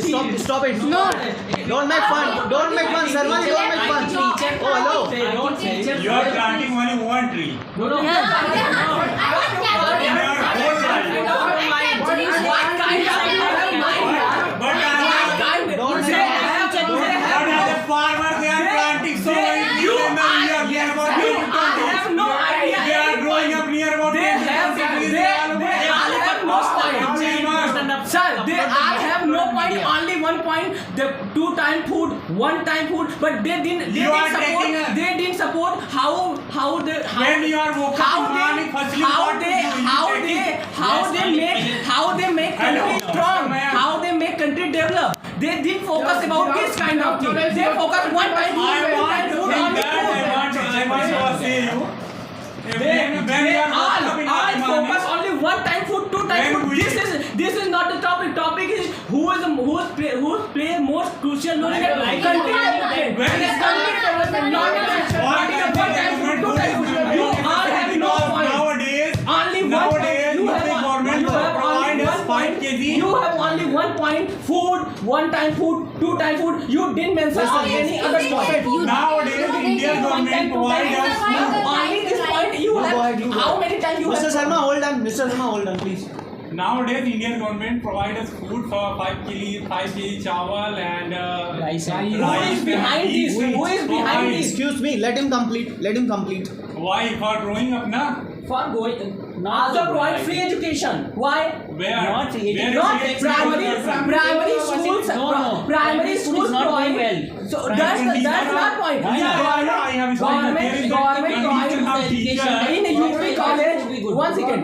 Stop it. No. Don't make fun. Don't make fun, Sarma. Don't make fun. Oh, hello. You are planting only one tree. Don't say What are the farmers? They are planting so many trees in the year. They are about 10 to 20. I have no idea. They are growing up near about 10 to 20 trees. They all have no point. Sir, they all have no point. Only one point. The 2-time food, 1-time food, but they didn't. They You are didn't taking support. a- They didn't support how they. When you are woken How up morning, they, firstly how what they, do you how take they, it? how they make country Hello. strong, Ma'am. how they make country develop. They didn't focus about this kind of thing. They focus one time food, I one want time to food, think only that I want to say you. When you are woken up in all the focus morning, only one time food, 2-time When food. we- This is not the topic. Topic is who's play most crucial role in the country development. When It is country development, not what one time food, 2-time food. You all have no point. Nowadays, Only one nowadays, point. You have government you have provide only us one 5 point. kg. You have only 1 point. Food, 1-time food, 2-time food. You didn't mention on any other point. Nowadays, Indian government provide us food. Only this point you Go have. ahead, you go. How many times you Mr. have? Sharma, hold on. Mr. Sharma, hold on, please. Nowadays, Indian government provide us food for 5 kg chawal and Rice. rice. Who is behind this? Who is behind this? Excuse me. Let him complete. Let him complete. Why? For growing up, na? For going, also provide free education. Why? Where? Not free Where is Not free primary education? schools. No. Primary School schools is not provide. going well. So that's not point. Yeah, I have explained. There is Government condition of teacher. in a UP college. One second.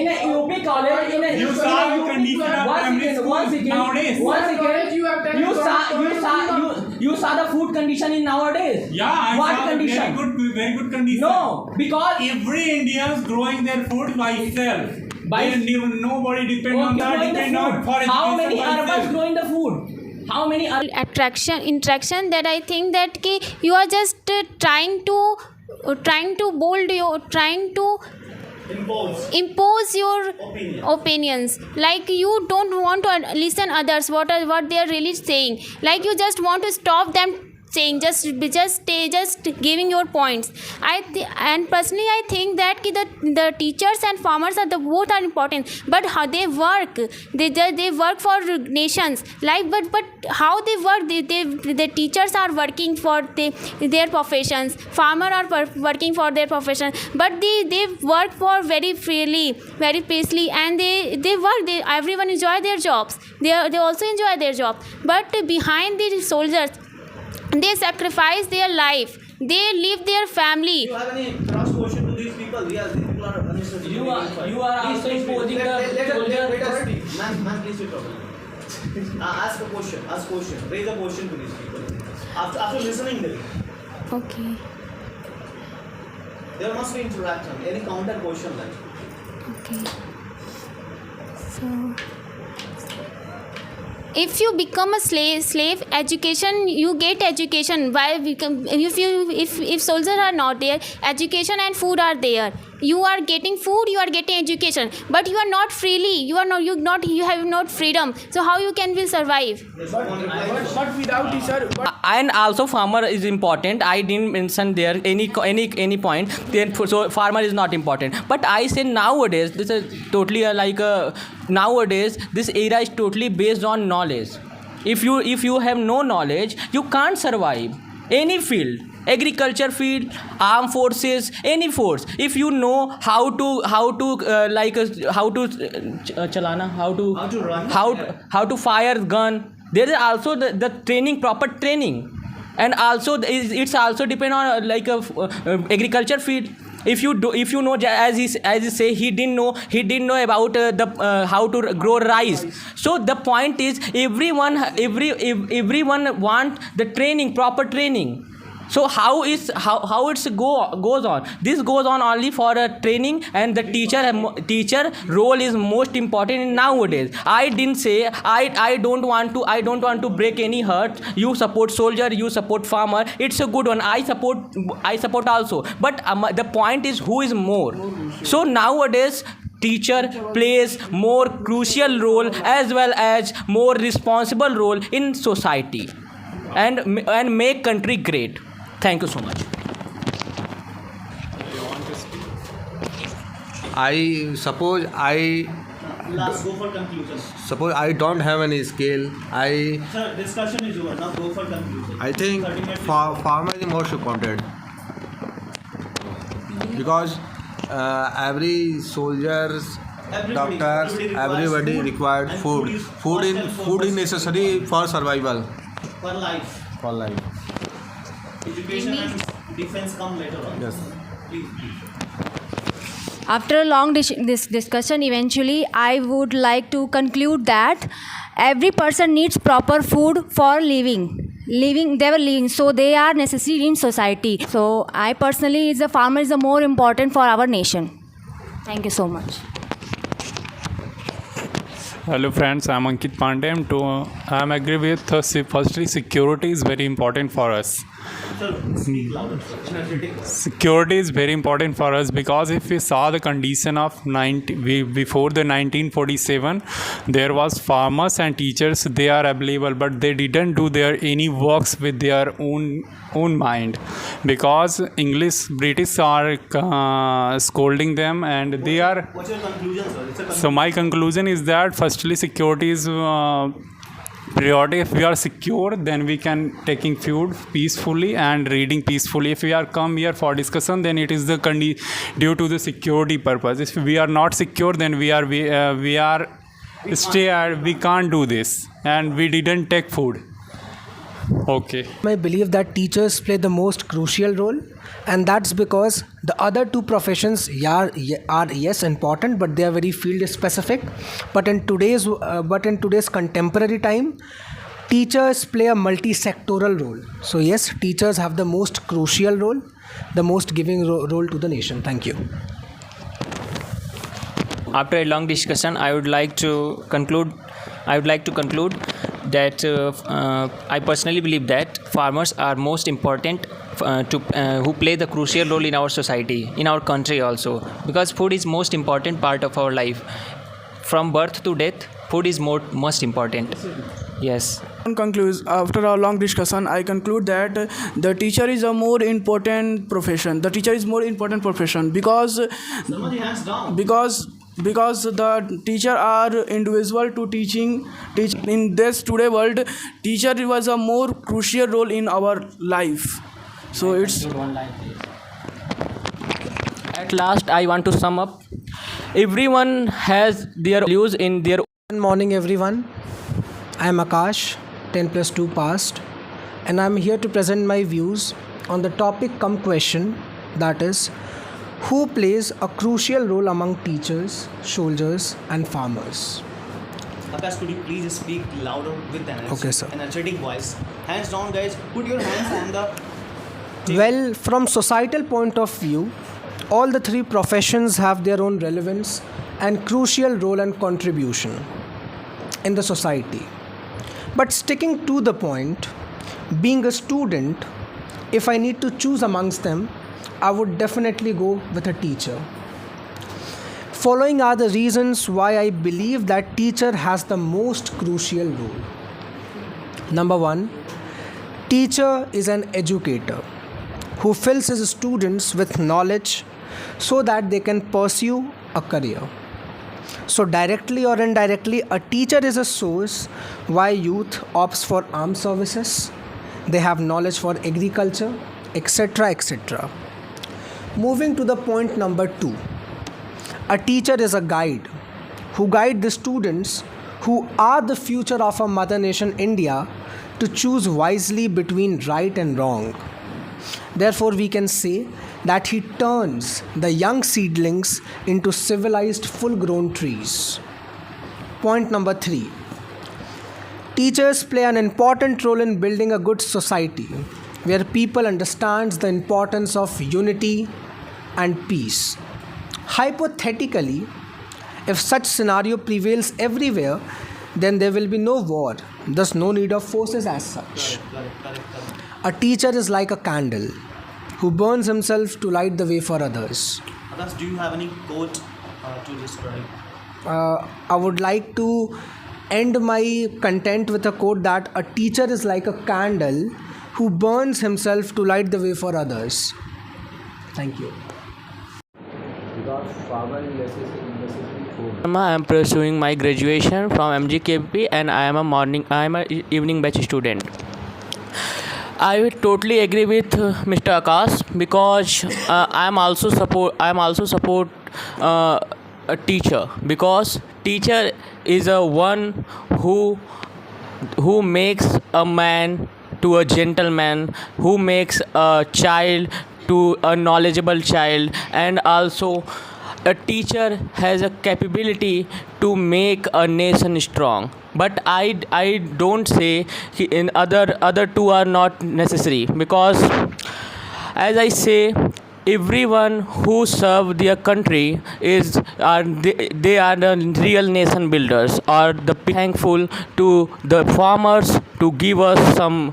In a UP college. In a You saw the condition of primary schools nowadays. You saw the food condition in nowadays. Yeah, I What saw condition? very good condition. No, because Every Indians growing their food by itself. By- Nobody depend on that. growing the Depend on food. for education How many by urbans itself. growing the food? How many interaction that I think that ki you are just trying to bold your trying to impose your opinions, like you don't want to listen others what they are really saying, like you just want to stop them saying, just giving your points. And personally I think that ki the teachers and farmers are both are important, but how they work, they work for nations, like but how they work, the teachers are working for their professions, farmer are working for their profession, but they work for very freely, very peacefully, and they work, everyone enjoy their jobs, they also enjoy their job, but behind the soldiers they sacrifice their life, they leave their family. Do you have any cross question to these people? These people are unnecessary. You are also imposing the soldier. Let us speak. Man, please be talking. Ask a question. Raise a question to these people. After listening them, Okay. there must be interaction. Any counter question like. Okay. So, if you become a slave, education, you get education. Why become if soldiers are not there, education and food are there. You are getting food, you are getting education, but you are not freely. You have not freedom. So how you will survive? But without this, sir. And also farmer is important. I didn't mention there any point. Then so farmer is not important. But I say nowadays this is totally nowadays this era is totally based on knowledge. If you have no knowledge, you can't survive any field. Agriculture field, armed forces, any force. If you know how to fire gun, there is also the training, proper training, and also it's also depend on agriculture field. If you know, as he say, he didn't know about how to grow rice. So the point is everyone want the training, proper training. So how it's goes on. This goes on only for training, and the teacher role is most important in nowadays. I didn't say I don't want to break any heart. You support soldier, you support farmer. It's a good one. I support also. But the point is who is more. So nowadays teacher plays more crucial role as well as more responsible role in society and make country great. Thank you so much. Last, go for conclusion. Suppose I don't have any skill. Sir, discussion is over. Now go for conclusion. I think 30 minutes. farmer is most important because every soldiers, doctors, everybody required and food. Food is Food is necessary for survival. for life. For life. Education and defense come later on. Yes. Please. After a long this discussion, eventually I would like to conclude that every person needs proper food for living. They were living, so they are necessary in society. So I personally, the farmer is the more important for our nation. Thank you so much. Hello friends, I'm Ankit Pandey. I'm agree with firstly security is very important for us. Sir, speak louder. Security is very important for us because if we saw the condition of before the 1947, there was farmers and teachers, they are available, but they didn't do their any works with their own mind because British are scolding them and they are. What's your conclusion, sir? It's a So my conclusion is that firstly security is priority. If we are secure, then we can taking food peacefully and reading peacefully. If we are come here for discussion, then it is due to the security purpose. If we are not secure, then we can't do this and we didn't take food. Okay. I believe that teachers play the most crucial role, and that's because the other two professions are yes important, but they are very field specific. But in today's contemporary time, teachers play a multi-sectoral role. So yes, teachers have the most crucial role, the most giving role to the nation. Thank you. After a long discussion, I would like to conclude that I personally believe that farmers are most important who play the crucial role in our society, in our country also, because food is most important part of our life. From birth to death, food is most important. Yes. After a long discussion, I conclude that the teacher is a more important profession. The teacher is more important profession because Somebody hands down. because the teacher are individual to teach in this today world. Teacher was a more crucial role in our life. So it's At last, I want to sum up. Everyone has their values in their. Good morning everyone. I am Akash, 10+2 passed, and I am here to present my views on the topic cum question, that is, who plays a crucial role among teachers, soldiers and farmers. Akash, could you please speak louder with an Okay, sir. energetic voice? Hands down, guys. Put your hands on the. Well, from societal point of view, all the three professions have their own relevance and crucial role and contribution in the society. But sticking to the point, being a student, if I need to choose amongst them, I would definitely go with a teacher. Following are the reasons why I believe that teacher has the most crucial role. Number one, teacher is an educator who fills his students with knowledge so that they can pursue a career. So directly or indirectly, a teacher is a source why youth opts for armed services. They have knowledge for agriculture, etc., etc. Moving to the point number 2. A teacher is a guide who guides the students who are the future of our mother nation India to choose wisely between right and wrong. Therefore, we can say that he turns the young seedlings into civilized full-grown trees. Point number 3. Teachers play an important role in building a good society where people understand the importance of unity and peace. Hypothetically, if such scenario prevails everywhere, then there will be no war, thus no need of forces as such. Correct. A teacher is like a candle who burns himself to light the way for others. Akash, do you have any quote to describe. I would like to end my content with a quote that a teacher is like a candle who burns himself to light the way for others. Thank you. I am pursuing my graduation from MGKP and I am a evening batch student. I would totally agree with Mr. Akash because I am also support a teacher, because teacher is a one who makes a man to a gentleman, who makes a child to a knowledgeable child, and also a teacher has a capability to make a nation strong. But I don't say in other two are not necessary, because as I say, everyone who serve their country they are the real nation builders, or the thankful to the farmers to give us some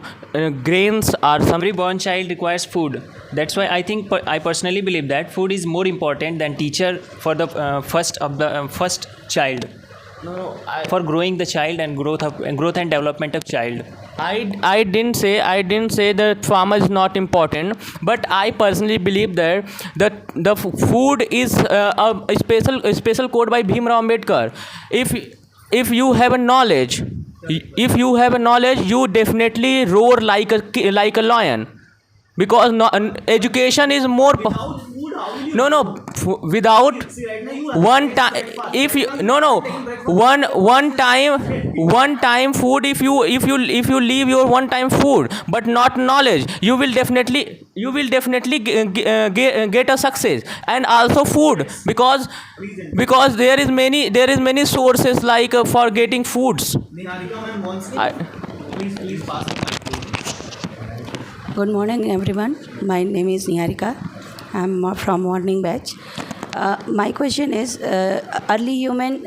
grains or some. Every born child requires food. That's why I personally believe that food is more important than teacher for the first child. For growing the child and growth and development of child. I didn't say that farmer is not important, but I personally believe that the food is a special code by Bhimrao Ambedkar. If you have a knowledge, you definitely roar like a lion, because education is more. Without one time, if you one time food, if you leave your one time food but not knowledge, you will definitely get a success. And also food, because there is many sources like for getting foods. Niharika ma'am wants please pass the mic. Good morning, everyone. My name is Niharika. I'm from morning batch. My question is, early human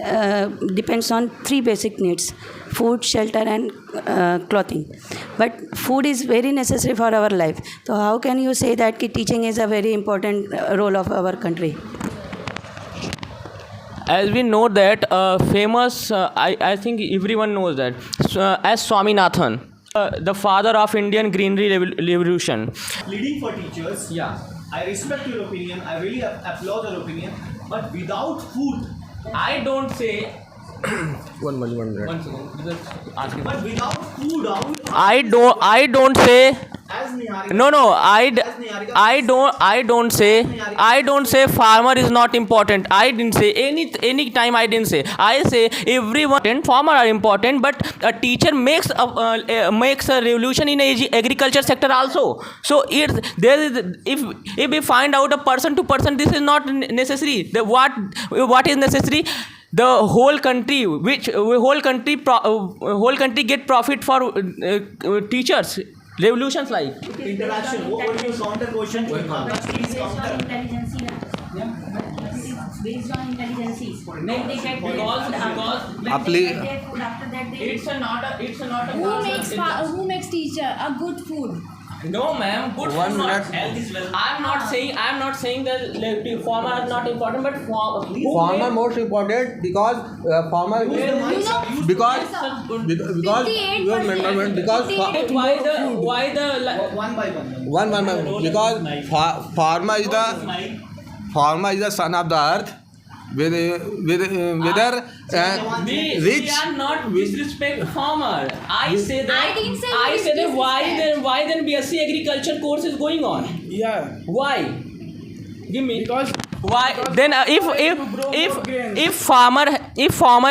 depends on three basic needs: food, shelter, and clothing. But food is very necessary for our life. So how can you say that teaching is a very important role of our country? As we know that famous, I think everyone knows that, as Swaminathan, the father of Indian greenery revolution. Leading for teachers. Yeah. I respect your opinion. I really applaud your opinion. But without food, I don't say. One minute. One second. Just ask him. but without food, I don't say. as Niharika. No. I don't say farmer is not important. I didn't say any time. I didn't say. I say everyone. Farmer are important, but a teacher makes a revolution in agriculture sector also. So if we find out a person to person, this is not necessary. What is necessary? The whole country get profit for teachers. Revolutions like Interaction. What would you counter question? Please counter. Based on intelligence. Who makes teacher a good food? No, ma'am. Good One food minute. not health is well. I'm not saying that farmer are not important, but Farmer most important, because farmer because why the One by one. one because farmer is the son of the earth, whether we rich. are not disrespect farmer. I say that. I didn't say I say that disrespect. why then BSc agriculture course is going on? Yeah. Why? Give me. Because Why then if farmer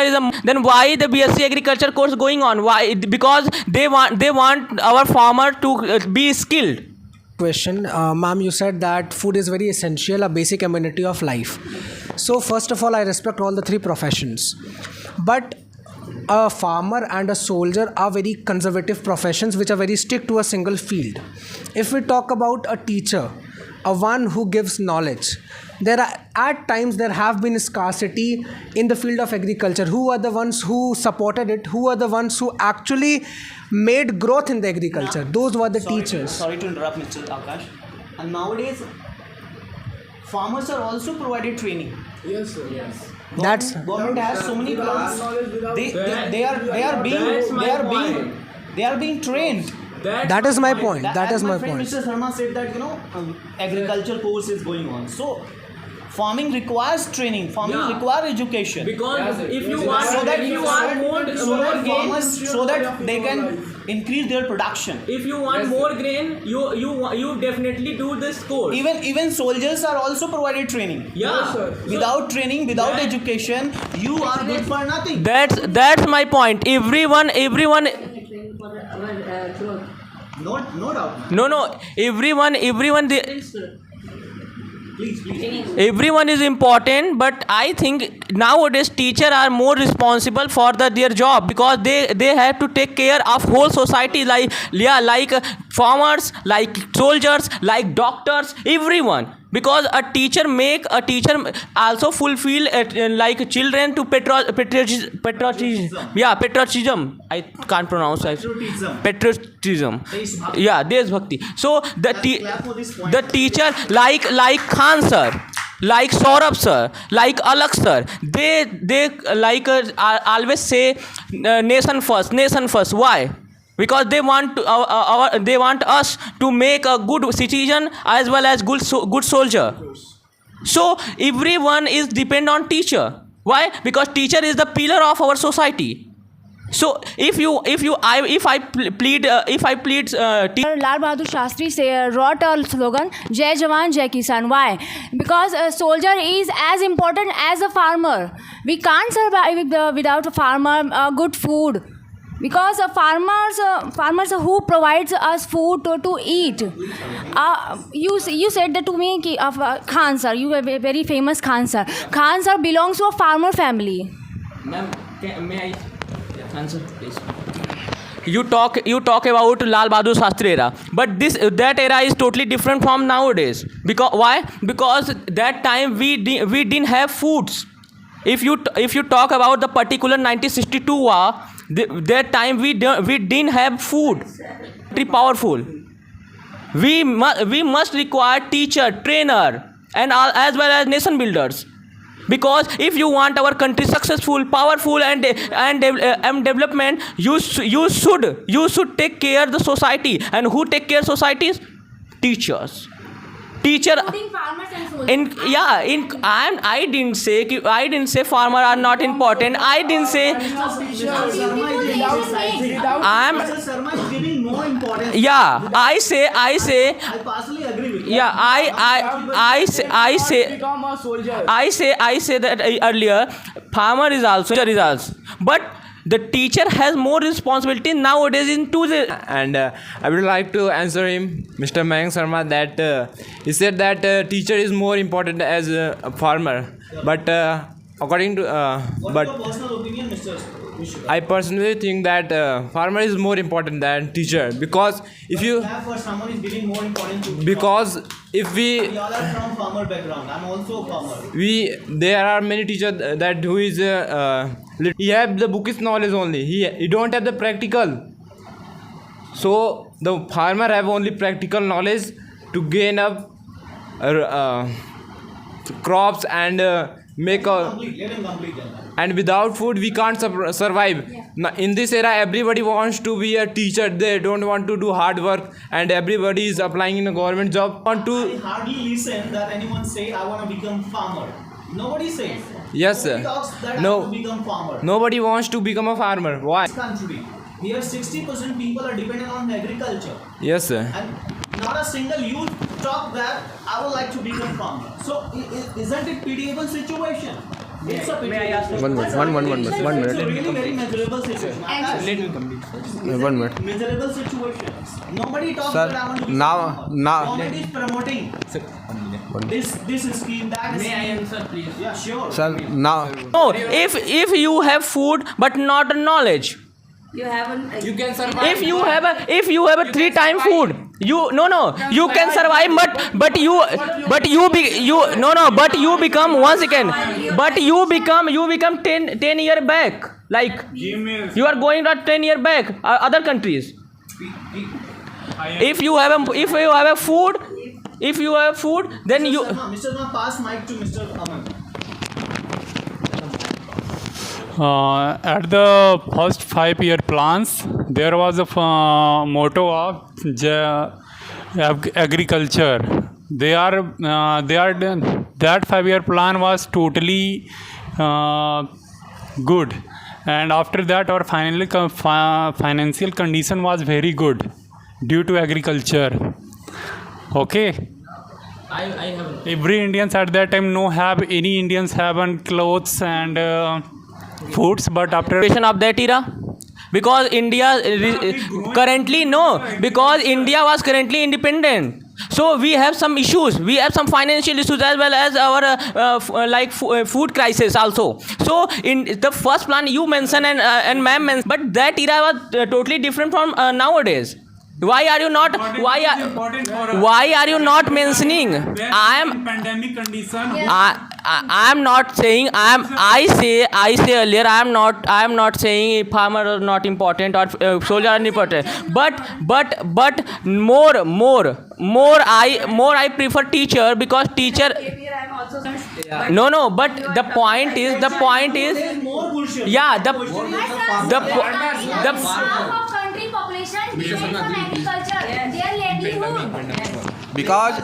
is then why the BSc agriculture course going on? Why? Because they want our farmer to be skilled. Question, ma'am, you said that food is very essential, a basic amenity of life. So first of all, I respect all the three professions, but a farmer and a soldier are very conservative professions which are very strict to a single field. If we talk about a teacher, a one who gives knowledge, at times there have been scarcity in the field of agriculture. Who are the ones who supported it? Who are the ones who actually made growth in the agriculture? Those were the teachers. Sorry to interrupt, Mr. Akash. And nowadays, farmers are also provided training. Yes, sir. Yes. That's Government has so many plants. They are being trained. that is my point. That As is my friend point. Mr. Sharma said that agriculture course is going on. So farming requires training. Farming requires education. Because if you so want, that if you want more grain, so that they can increase their production. if you want more grain, you definitely do this course. Even soldiers are also provided training. Yeah. Without training, without education, you are good for nothing. That's my point. Everyone. No doubt. No. Everyone. Everyone is important, but I think nowadays teachers are more responsible for their job, because they have to take care of whole society, like farmers, like soldiers, like doctors, everyone. Because a teacher also fulfill like children to patriotism. I can't pronounce patriotism. Yeah, Deshbhakti. So the teacher like Khan sir, like Saurabh sir, like Alak sir, they always say nation first. Why? Because they want they want us to make a good citizen as well as good soldier. So everyone is depend on teacher. Why? Because teacher is the pillar of our society. So if I plead Lal Bahadur Shastri wrote a slogan, Jai Jawan, Jai Kisan. Why? Because a soldier is as important as a farmer. We can't survive without a farmer, good food. Because farmers who provides us food to eat. You said that to me, Khan sir, you are a very famous Khan sir. Khan sir belongs to a farmer family. Ma'am, may I answer, please? You talk about Lal Bahadur Shastri era, but that era is totally different from nowadays. Because why? Because that time we didn't have foods. If you talk about the particular 1962 war, that time we didn't have food. Very powerful. We must require teacher, trainer, and as well as nation builders. Because if you want our country successful, powerful, and development, you should take care of the society. And who take care of societies? Teachers. Teacher. I didn't say farmer are not important. I didn't say. Mr. Sharma is giving more importance. Yeah, I say. I partially agree with you. Yeah, I say that earlier. Farmer is also teacher is also, but the teacher has more responsibility nowadays And I would like to answer him, Mr. Mayank Sharma, that he said that teacher is more important as a farmer. But according to What's your personal opinion, Mr. Vishnu? I personally think that farmer is more important than teacher, because if you For someone is giving more importance to because if we all are from farmer background. I'm also a farmer. there are many teachers that who is he have the bookish knowledge only, he don't have the practical. So the farmer have only practical knowledge to gain up crops and make a. Let him complete that. And without food we can't survive. Now, in this era everybody wants to be a teacher, they don't want to do hard work, and everybody is applying in a government job. I hardly listen that anyone say I want to become farmer. Nobody says. Yes, sir. Nobody talks that I No. want to become farmer. Nobody wants to become a farmer. Why? This country, here 60% people are dependent on agriculture, Yes, sir. and not a single youth talk that I would like to become farmer. So isn't it pitiable situation? It's a pitiable situation. One minute. It's a really very miserable situation. Let me complete. 1 minute. Miserable situation. Nobody talks Sir, that I want to become farmer. Government is promoting this scheme, that May I scheme. answer, please? Yeah, sure. Sir, now No, if you have food but not knowledge. You haven't. you can survive. If you have a 3-time food, you can survive, but you become once again, but you become 10 year back, like you are going to 10 year back other countries. If you have a food, if you have food, then you. Mr. Sharma, pass mic to Mr. Aman. At the first 5-year plans, there was a motto of agriculture. That 5-year plan was totally good, and after that, our financial condition was very good due to agriculture. Okay. I have. Every Indians at that time any Indians have clothes and foods, but after Of that era, because India currently because India was currently independent. So we have some issues. We have some financial issues as well as our food crisis also. So in the first plan you mentioned and ma'am mentioned, but that era was totally different from nowadays. Why are you not? Why are you not mentioning? I am. Pandemic condition. I am not saying. I say earlier. I am not saying farmer are not important or soldier are important. But more I prefer teacher, because teacher. No. But the point is. More bullshit. Yeah. Country population depends on agriculture. Their livelihood. Because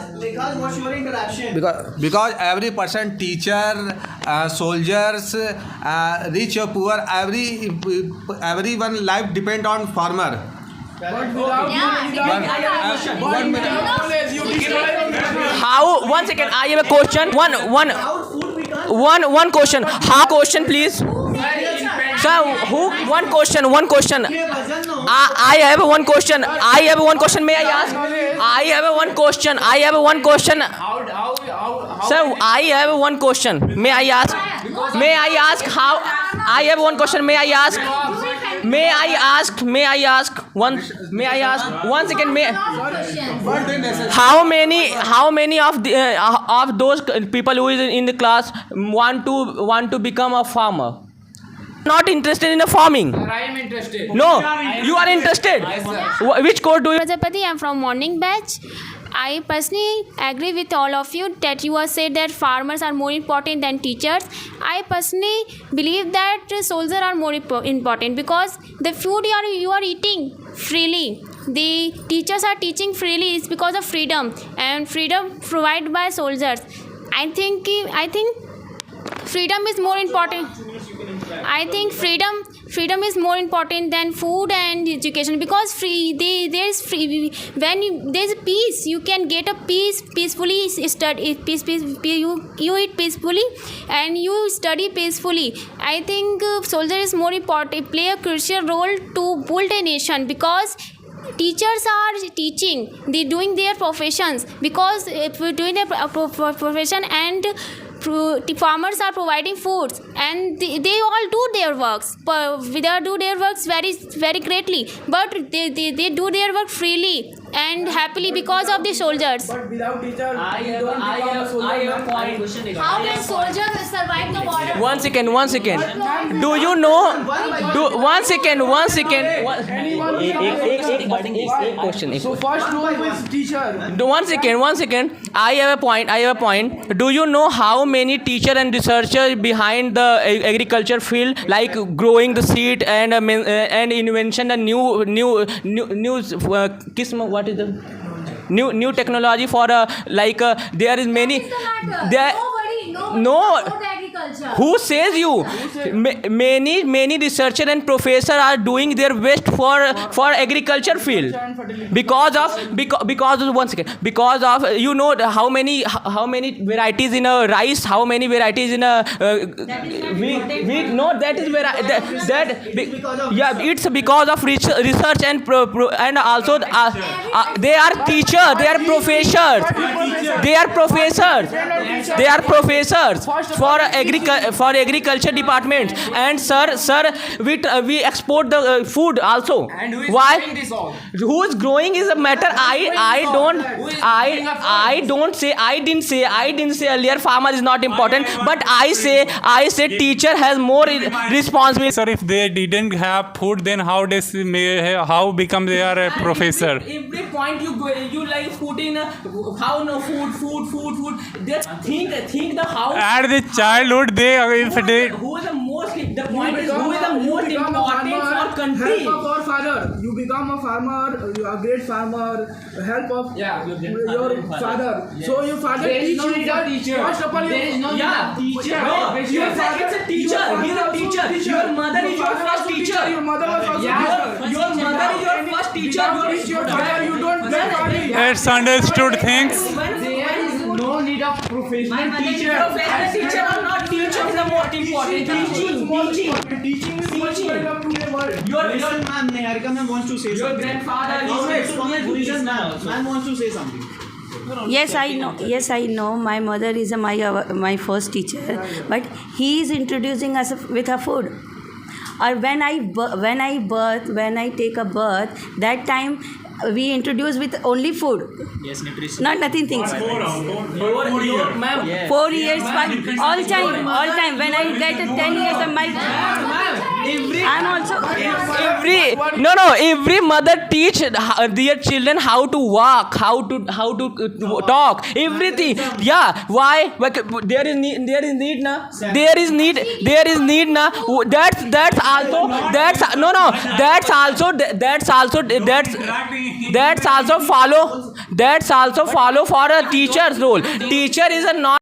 what's your interaction? because every person, teacher, soldiers, rich or poor, everyone life depend on farmer. How? 1 second. I have a question. One question. How? Question, please. Sir, who? One question. I have one question. May I ask? I have one question. Sir, I have one question. May I ask how? I have one question. May I ask? One second. How many of those people who is in the class want to become a farmer? Not interested in the farming. I am interested. No, you are interested. Which course do you? Prajapati, I am from morning batch. I personally agree with all of you that you have said that farmers are more important than teachers. I personally believe that soldiers are more important, because the food you are eating freely, the teachers are teaching freely, is because of freedom, and freedom provided by soldiers. I think freedom is more important. I think freedom is more important than food and education, because there's peace. You can get a peacefully study you eat peacefully and you study peacefully. I think soldier is more important, play a crucial role to build a nation, because teachers are teaching, they doing their professions, because if we're doing their profession, and farmers are providing foods, and they all do their works, they do their works very very greatly, but they do their work freely and happily because of the soldiers. But without teacher, I have a point. How can soldiers survive the border? One second. Do you know? One second. एक question. so first rule is teacher. One second. I have a point. Do you know how many teacher and researchers behind the agriculture field, like growing the seed and invention the new what is the new technology for there is many there. No. Who says you? Many researchers and professors are doing their best for agriculture field because of one second, because of how many varieties in a rice, how many varieties in a wheat. No, that is where it's because of research and also they are teachers, they are professors for agriculture. agriculture department. And sir, we export the food also. And who is Why? doing this all? Who is growing is a matter. I didn't say earlier farmer is not important, but I say teacher has more responsibility. Sir, if they didn't have food, then how become they are a professor? Every point you like put in how no food. Just think the how. At the childhood, Who is the most? The point is who is the most important for country. Help of our father. You become a farmer, you are a great farmer, help of your father. So your father teach you first of all Teacher. No, your father is a teacher. He's a teacher. Your mother is your first teacher. Your mother was also Your mother is your first teacher. your father, you don't blame only. it's understood things. There is no need of professional teacher. Professional teacher or not teacher is the most important. Teaching is much better to the world. Listen, ma'am, Niharika ma'am wants to say Your something. grandfather Ma'am wants to say something. Yes, I know. Yes, I know. My mother is my first teacher, but he is introducing us with her food. Or when I take a birth, that time we introduce with only food. Yes, nutrition. Not nothing things. 4 years. 4 years, but all time. When I get 10 years, I'm also. Every mother teach their children how to walk, how to talk, everything. Yeah, why? There is need na. That's also follow for a teacher's role. Teacher is a not